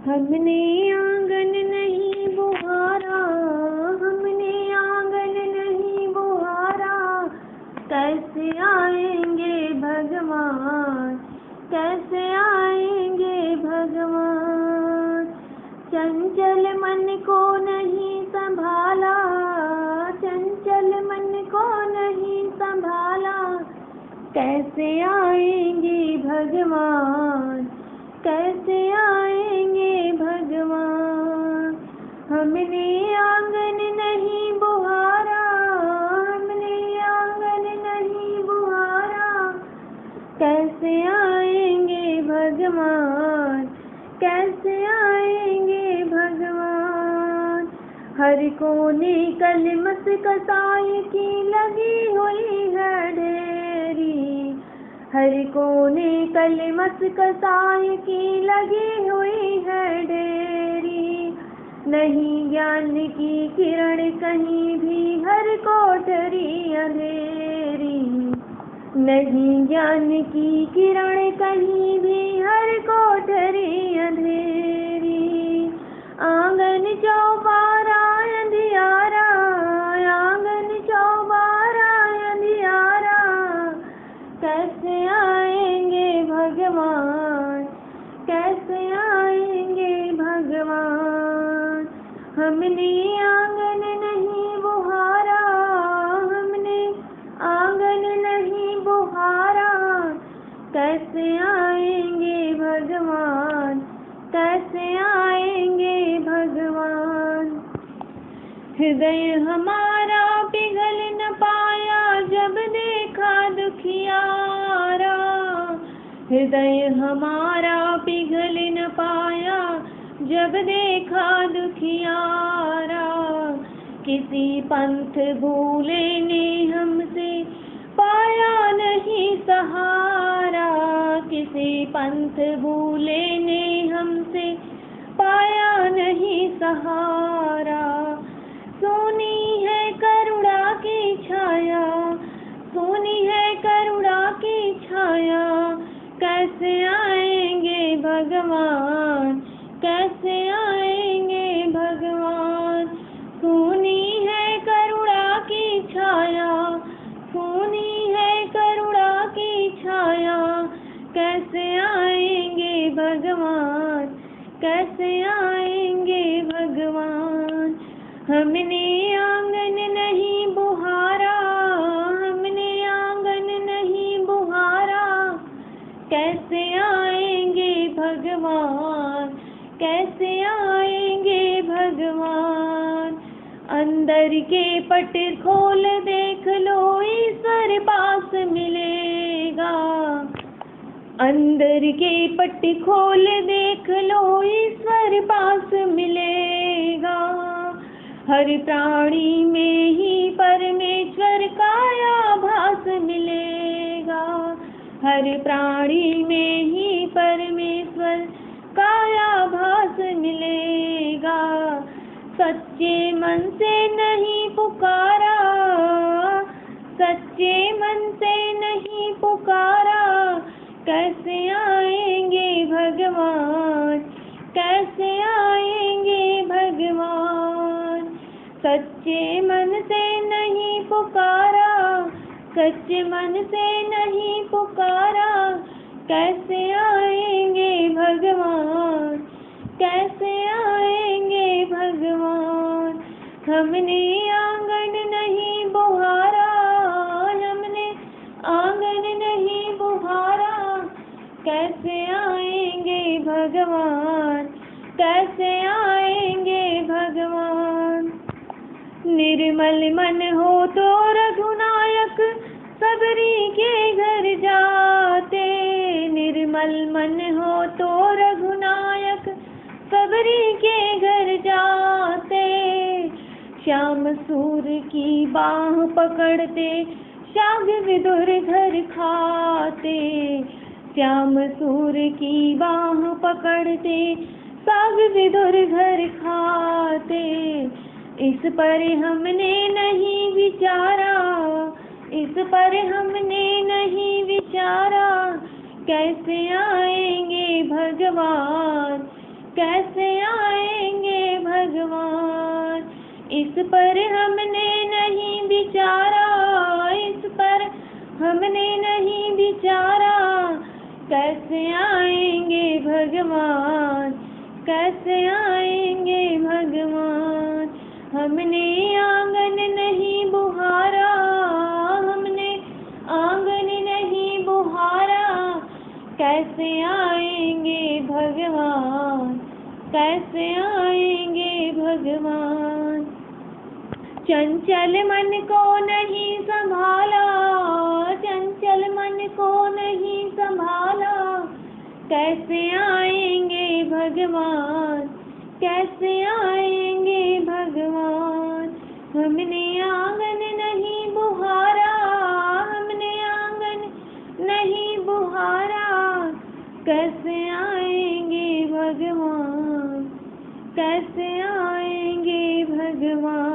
हमने आंगन नहीं बुहारा, हमने आंगन नहीं बुहारा, कैसे आएंगे भगवान, कैसे आएंगे भगवान। चंचल मन को नहीं संभाला, चंचल मन को नहीं संभाला, कैसे आएंगे भगवान, कैसे आएंगे भगवान। हमने आंगन नहीं बुहारा, हमने आंगन नहीं बुहारा, कैसे आएंगे भगवान, कैसे आएंगे भगवान। हर कोने कलमस कसाई की लगी हुई है ढेरी, हर कोने कलमस कसाई की लगी हुई है ढेरी। नहीं ज्ञान की किरण कहीं भी, हर कोठरी अंधेरी, नहीं ज्ञान की किरण कहीं भी, हर कोठरी अंधेरी। आंगन चौबारा अंधियारा, आंगन चौबारा अंधियारा, कैसे आएंगे भगवान, कैसे आएंगे भगवान। हमने आंगन नहीं बुहारा, हमने आंगन नहीं बुहारा, कैसे आएंगे भगवान, कैसे आएंगे भगवान। हृदय हमारा पिघल न पाया जब देखा दुखियारा, हृदय हमारा पिघल न पाया जब देखा दुखियारा। किसी पंथ भूले ने हमसे पाया नहीं सहारा, किसी पंथ भूले ने हमसे पाया नहीं सहारा। सोनी है करुणा की छाया, सोनी है करुणा की छाया, कैसे आएंगे भगवान, कैसे आएंगे भगवान। सोनी है करुणा की छाया, सोनी है करुणा की छाया, कैसे आएंगे भगवान, कैसे आएंगे भगवान। हमने आंगन नहीं बुहारा, हमने आंगन नहीं बुहारा, कैसे आएंगे भगवान, कैसे आएंगे भगवान। अंदर के पट खोल देख लो ईश्वर पास मिलेगा, अंदर के पट खोल देख लो ईश्वर पास मिलेगा। हर प्राणी में ही परमेश्वर का आभास मिलेगा, हर प्राणी में ही परमेश्वर का आभास मिलेगा। सच्चे मन से नहीं पुकारा, सच्चे मन से नहीं पुकारा, कैसे आएंगे भगवान, कैसे आएंगे भगवान। सच्चे मन से नहीं पुकारा, सच्चे मन से नहीं पुकारा, कैसे आएंगे भगवान, कैसे आएंगे भगवान। हमने आंगन नहीं बुहारा, हमने आंगन नहीं बुहारा, कैसे आएंगे भगवान, कैसे आएंगे भगवान। निर्मल मन हो तो रघुनायक सबरी के घर जाते, निर्मल मन हो तो रघुनायक सबरी के घर जाते। श्याम सूर की बाह पकड़ते शाग विदुर घर खाते, श्याम सूर की बाह पकड़ते शाग विदुर घर खाते। इस पर हमने नहीं विचारा, इस पर हमने नहीं विचारा, कैसे आएंगे भगवान, कैसे आएंगे भगवान। इस पर हमने नहीं विचारा, इस पर हमने नहीं विचारा, कैसे आएंगे भगवान, कैसे आएंगे भगवान। हमने आंगन नहीं बुहारा, हमने आंगन नहीं बुहारा, कैसे आएंगे भगवान, कैसे आएंगे भगवान। चंचल मन को नहीं संभाला, चंचल मन को नहीं संभाला, कैसे आएंगे भगवान, कैसे आएंगे भगवान। हमने आंगन नहीं बुहारा, हमने आंगन नहीं बुहारा, कैसे आएंगे भगवान, कैसे आएंगे भगवान।